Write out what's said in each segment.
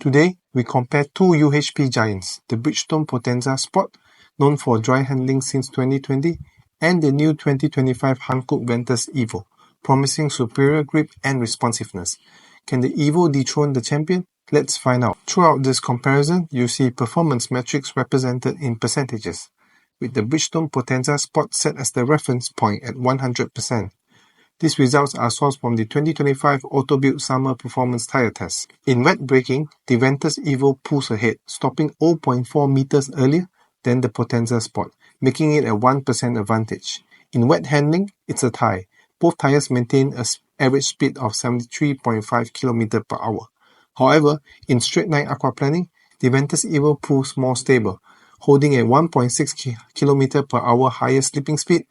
Today, we compare two UHP giants, the Bridgestone Potenza Sport, known for dry handling since 2020, and the new 2025 Hankook Ventus Evo, promising superior grip and responsiveness. Can the Evo dethrone the champion? Let's find out. Throughout this comparison, you see performance metrics represented in percentages, with the Bridgestone Potenza Sport set as the reference point at 100%. These results are sourced from the 2025 Auto-Built Summer Performance Tyre Test. In wet braking, the Ventus Evo pulls ahead, stopping 0.4 meters earlier than the Potenza Sport, making it a 1% advantage. In wet handling, it's a tie. Both tyres maintain an average speed of 73.5 km per hour. However, in straight-line aquaplaning, the Ventus Evo proves more stable, holding a 1.6 km per hour higher slipping speed,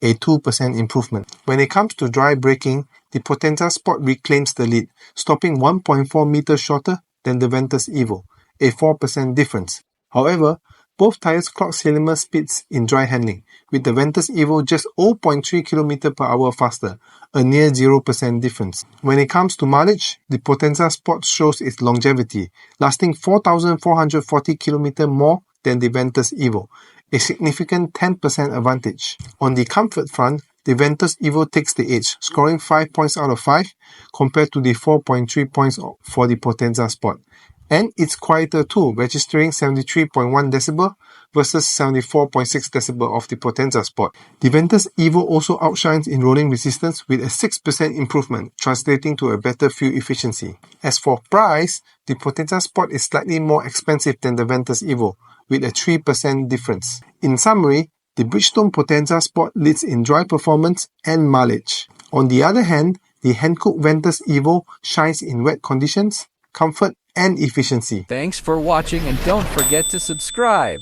a 2% improvement. When it comes to dry braking, the Potenza Sport reclaims the lead, stopping 1.4 meters shorter than the Ventus Evo, a 4% difference. However, both tyres clock similar speeds in dry handling, with the Ventus Evo just 0.3 km per hour faster, a near 0% difference. When it comes to mileage, the Potenza Sport shows its longevity, lasting 4,440 km more than the Ventus Evo, a significant 10% advantage. On the comfort front, the Ventus Evo takes the edge, scoring 5 points out of 5 compared to the 4.3 points for the Potenza Sport. And it's quieter too, registering 73.1 dB versus 74.6 dB of the Potenza Sport. The Ventus Evo also outshines in rolling resistance with a 6% improvement, translating to a better fuel efficiency. As for price, the Potenza Sport is slightly more expensive than the Ventus Evo, with a 3% difference. In summary, the Bridgestone Potenza Sport leads in dry performance and mileage. On the other hand, the Hankook Ventus Evo shines in wet conditions, comfort, and efficiency. Thanks for watching, and don't forget to subscribe.